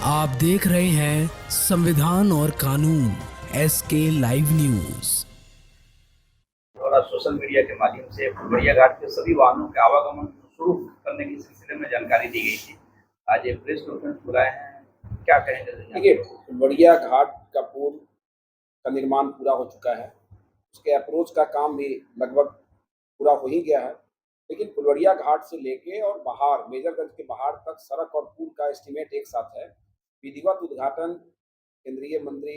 आप देख रहे हैं संविधान और कानून SK लाइव न्यूज। द्वारा सोशल मीडिया के माध्यम से फुलवड़िया घाट के सभी वाहनों के आवागमन शुरू करने के सिलसिले में जानकारी दी गई थी। आज एक प्रेस कॉन्फ्रेंस बुलाए हैं, क्या कहेंगे? देखिए, फुलवड़िया घाट का पुल का निर्माण पूरा हो चुका है। उसके अप्रोच का काम भी लगभग पूरा हो ही गया है, लेकिन फुलवड़िया घाट से लेके और बाहर मेजरगंज के बाहर तक सड़क और पुल का एस्टीमेट एक साथ है। विधिवत उद्घाटन केंद्रीय मंत्री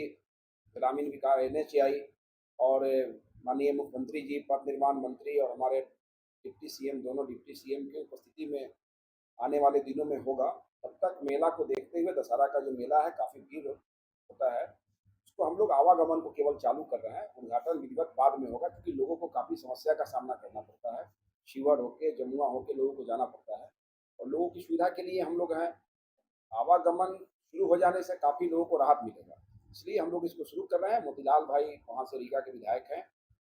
ग्रामीण विकास NHAI और माननीय मुख्यमंत्री जी, पथ निर्माण मंत्री और हमारे डिप्टी CM, दोनों डिप्टी CM की उपस्थिति में आने वाले दिनों में होगा। तब तक मेला को देखते हुए, दशहरा का जो मेला है काफ़ी भीड़ होता है, उसको हम लोग आवागमन को केवल चालू कर रहे हैं। उद्घाटन विधिवत बाद में होगा, क्योंकि लोगों को काफ़ी समस्या का सामना करना पड़ता है। शिवहर होके, जमुआ होके लोगों को जाना पड़ता है, और लोगों की सुविधा के लिए हम लोग हैं। आवागमन शुरू हो जाने से काफ़ी लोगों को राहत मिलेगा, इसलिए हम लोग इसको शुरू कर रहे हैं। मोतीलाल भाई वहाँ से रीगा के विधायक हैं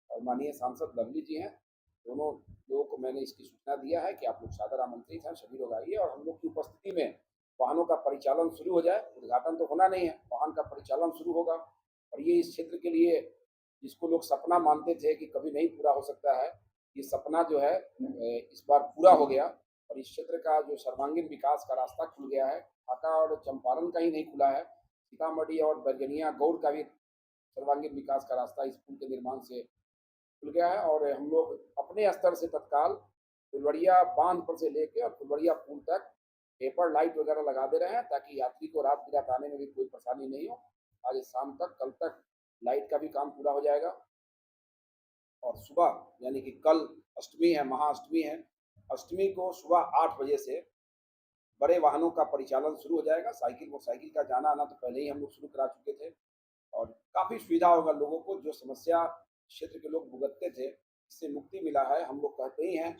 और माननीय सांसद लवली जी हैं। दोनों लोगों को मैंने इसकी सूचना दिया है कि आप लोग सादर आमंत्रित हैं, सभी लोग आइए और हम लोग की उपस्थिति में वाहनों का परिचालन शुरू हो जाए। उद्घाटन तो होना नहीं है, वाहन का परिचालन शुरू होगा। और ये इस क्षेत्र के लिए, जिसको लोग सपना मानते थे कि कभी नहीं पूरा हो सकता है, ये सपना जो है इस बार पूरा हो गया। और इस क्षेत्र का जो सर्वांगीण विकास का रास्ता खुल गया है। ढाका और चंपारण का ही नहीं खुला है, सीतामढ़ी और बैरगनिया गौड़ का भी सर्वांगीण विकास का रास्ता इस पुल के निर्माण से खुल गया है। और हम लोग अपने स्तर से तत्काल फुलवड़िया बांध पर से लेके और फुलवड़िया पुल तक पेपर लाइट वगैरह लगा दे रहे हैं, ताकि यात्री को रात बिरात आने में भी कोई परेशानी नहीं हो। आज शाम तक, कल तक लाइट का भी काम पूरा हो जाएगा। और सुबह, यानी कि कल अष्टमी है, महाअष्टमी है, अष्टमी को सुबह 8 बजे से बड़े वाहनों का परिचालन शुरू हो जाएगा। साइकिल का जाना आना तो पहले ही हम लोग शुरू करा चुके थे, और काफ़ी सुविधा होगा लोगों को। जो समस्या क्षेत्र के लोग भुगतते थे, इससे मुक्ति मिला है। हम लोग कहते ही हैं,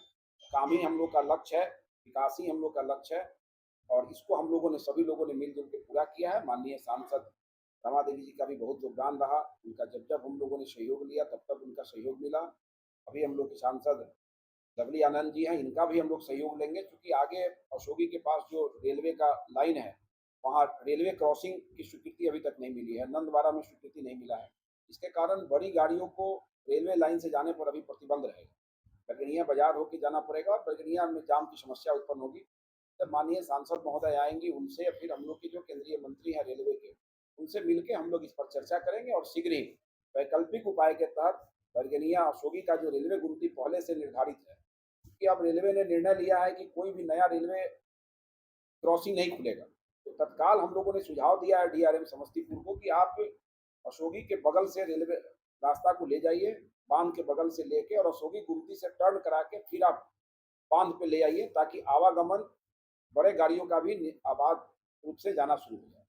काम ही हम लोग का लक्ष्य है, विकास ही हम लोग का लक्ष्य है, और इसको हम लोगों ने, सभी लोगों ने मिलजुल के पूरा किया है। माननीय सांसद रमा देवी जी का भी बहुत योगदान रहा। उनका जब जब हम लोगों ने सहयोग लिया, तब तब उनका सहयोग मिला। अभी हम लोग के सांसद लवली आनंद जी हैं, इनका भी हम लोग सहयोग लेंगे, क्योंकि आगे अशोकी के पास जो रेलवे का लाइन है, वहाँ रेलवे क्रॉसिंग की स्वीकृति अभी तक नहीं मिली है। नंदवारा में स्वीकृति नहीं मिला है, इसके कारण बड़ी गाड़ियों को रेलवे लाइन से जाने पर अभी प्रतिबंध रहेगा। बैरगनिया बाजार होकर जाना पड़ेगा, और बैरगनिया में जाम की समस्या उत्पन्न होगी। तब माननीय सांसद महोदय आएंगी, उनसे फिर हम लोग की जो केंद्रीय मंत्री हैं रेलवे के, उनसे मिलकर हम लोग इस पर चर्चा करेंगे। और शीघ्र ही वैकल्पिक उपाय के तहत बैरगनिया अशोकी का जो रेलवे गुमटी पहले से निर्धारित है, कि अब रेलवे ने निर्णय लिया है कि कोई भी नया रेलवे क्रॉसिंग नहीं खुलेगा, तो तत्काल हम लोगों ने सुझाव दिया है DRM समस्तीपुर को कि आप अशोकी के बगल से रेलवे रास्ता को ले जाइए, बांध के बगल से लेके, और अशोकी गुमटी से टर्न करा के फिर आप बांध पे ले आइए, ताकि आवागमन बड़े गाड़ियों का भी आबाद रूप से जाना शुरू हो जाए।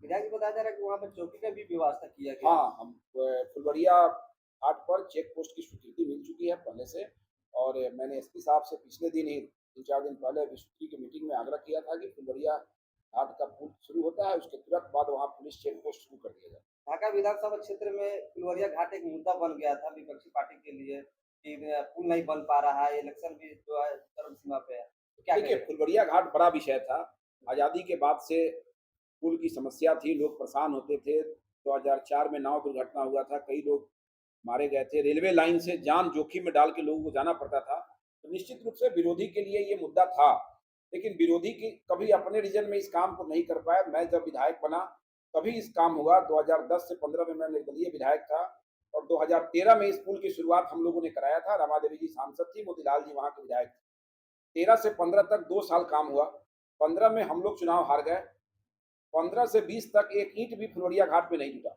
विधायक जी बताया जा रहा है कि वहाँ पर चौकी का भी व्यवस्था किया गया। हाँ, हम फुलवड़िया घाट पर चेक पोस्ट की स्वीकृति मिल चुकी है पहले से, और मैंने SP साहब से पिछले दिन ही 3-4 दिन पहले विस्तृत की मीटिंग में आग्रह किया था कि फुलवड़िया घाट का पुल शुरू होता है, उसके तुरंत बाद वहाँ पुलिस चेक पोस्ट शुरू कर दिया जाए। ढाका विधानसभा क्षेत्र में फुलवड़िया घाट एक मुद्दा बन गया था विपक्षी पार्टी के लिए कि पुल नहीं बन पा रहा है, इलेक्शन भी जो है चरम सीमा पे है। क्या देखिए, फुलवड़िया घाट बड़ा विषय था। आज़ादी के बाद से पुल की समस्या थी, लोग परेशान होते थे। 2004 में नाव दुर्घटना हुआ था, कई लोग मारे गए थे। रेलवे लाइन से जान जोखिम में डाल के लोगों को जाना पड़ता था। तो निश्चित रूप से विरोधी के लिए ये मुद्दा था, लेकिन विरोधी की कभी अपने रीजन में इस काम को नहीं कर पाया। मैं जब विधायक बना तभी इस काम हुआ। 2010 से 15 में मैं निर्दलीय विधायक था, और 2013 में इस पुल की शुरुआत हम लोगों ने कराया था। रमा देवी जी सांसद थी, मोतीलाल जी वहाँ के विधायक थे। 13 से 15 तक 2 साल काम हुआ। 15 में हम लोग चुनाव हार गए। 15 से 20 तक एक ईंट भी फुलवड़िया घाट में नहीं जुटा।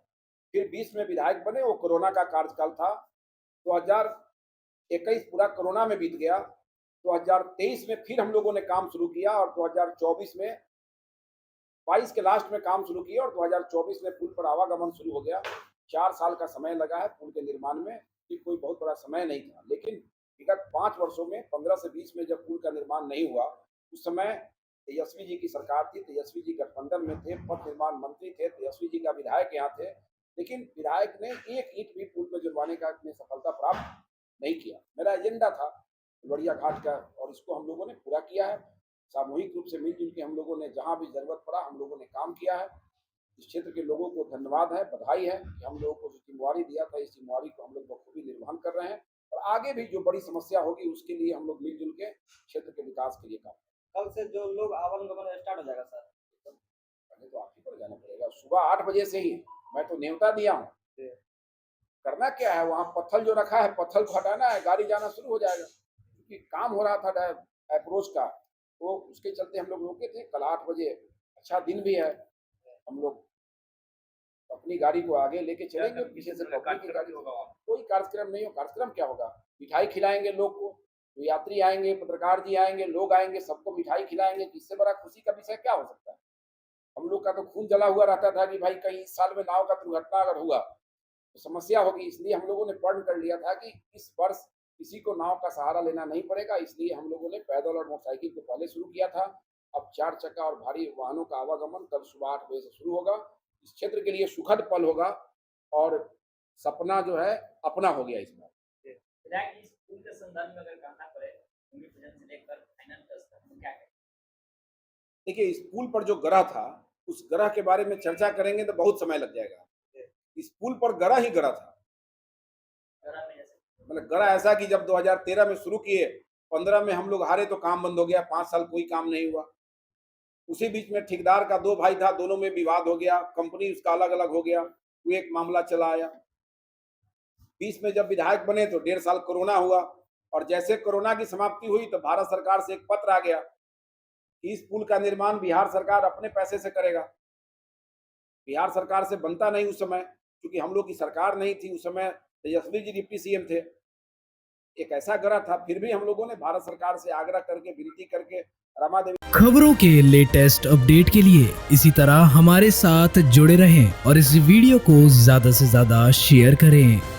फिर 20 में विधायक बने, वो कोरोना का कार्यकाल था। 2021 पूरा कोरोना में बीत गया। 2023 में फिर हम लोगों ने काम शुरू किया, और 2024 में 22 के लास्ट में काम शुरू किया, और 2024 में पुल पर आवागमन शुरू हो गया। 4 साल का समय लगा है पुल के निर्माण में, कि कोई बहुत बड़ा समय नहीं था। लेकिन विगत 5 वर्षों में 15 से 20 में जब पुल का निर्माण नहीं हुआ, उस समय तेजस्वी जी की सरकार थी, तेजस्वी जी गठबंधन में थे, पथ निर्माण मंत्री थे, तेजस्वी जी का विधायक यहाँ थे, लेकिन विधायक ने एक ईंट भी पुल में जुड़वाने का में सफलता प्राप्त नहीं किया। मेरा एजेंडा था फुलवड़िया घाट का, और इसको हम लोगों ने पूरा किया है। सामूहिक रूप से मिलजुल के हम लोगों ने जहाँ भी जरूरत पड़ा हम लोगों ने काम किया है। इस क्षेत्र के लोगों को धन्यवाद है, बधाई है कि हम लोगों को जो जिम्मेवारी दिया था, इस जिम्मेवारी को हम लोग बखूबी निर्वहन कर रहे हैं और आगे भी जो बड़ी समस्या होगी उसके लिए हम लोग मिलजुल के क्षेत्र के विकास के लिए काम करेंगे। कल से जो लोग आवागमन स्टार्ट हो जाएगा सर? पहले तो आप ही पर जाना पड़ेगा, सुबह 8 बजे से ही मैं तो न्योता दिया हूँ। करना क्या है, वहाँ पत्थर जो रखा है पत्थर को हटाना है, गाड़ी जाना शुरू हो जाएगा। क्योंकि काम हो रहा था अप्रोच का, तो उसके चलते हम लोग रुके थे। कल 8 बजे अच्छा दिन भी है, हम लोग अपनी गाड़ी को आगे लेके चलेंगे, पीछे से पब्लिक की गाड़ी होगा। कोई कार्यक्रम नहीं हो, कार्यक्रम क्या होगा, मिठाई खिलाएंगे लोग को, तो यात्री आएंगे, पत्रकार जी आएंगे, लोग आएंगे, सबको मिठाई खिलाएंगे। इससे बड़ा खुशी का विषय क्या हो सकता है। हम लोग का तो खून जला हुआ रहता था कि भाई कहीं इस साल में नाव का दुर्घटना अगर हुआ तो समस्या होगी, इसलिए हम लोगों ने प्रण कर लिया था कि इस वर्ष किसी को नाव का सहारा लेना नहीं पड़ेगा। इसलिए हम लोगों ने पैदल और मोटरसाइकिल को पहले शुरू किया था। अब 4 चक्का और भारी वाहनों का आवागमन कल सुबह 8 बजे से शुरू होगा। इस क्षेत्र के लिए सुखद पल होगा और सपना जो है अपना हो गया इस बार। विधायक, इस पुल के संदर्भ में अगर कहना पड़े भूमि पूजन से लेकर फाइनल तक तो क्या है? देखिए, इस पुल पर जो ग्रह था उस ग्रह के बारे में चर्चा करेंगे तो बहुत समय लग जाएगा। इस पुल पर ग्रह ही ग्रह था, मतलब ग्रह ऐसा कि जब 2013 में शुरू किए, 15 में हम लोग हारे तो काम बंद हो गया, 5 साल कोई काम नहीं हुआ। उसी बीच में ठेकेदार का 2 भाई था, दोनों में विवाद हो गया, कंपनी उसका अलग अलग हो गया, वो एक मामला चला आया। बीच में जब विधायक बने तो 1.5 साल कोरोना हुआ और जैसे कोरोना की समाप्ति हुई तो भारत सरकार से एक पत्र आ गया कि इस पुल का निर्माण बिहार सरकार अपने पैसे से करेगा। बिहार सरकार से बनता नहीं उस समय, क्योंकि हम लोग की सरकार नहीं थी उस समय, तेजस्वी जी डिप्टी सीएम थे। एक ऐसा ग्रह था, फिर भी हम लोगों ने भारत सरकार से आग्रह करके, विनती करके रमा देवी। खबरों के लेटेस्ट अपडेट के लिए इसी तरह हमारे साथ जुड़े रहें और इस वीडियो को ज्यादा से ज्यादा शेयर करें।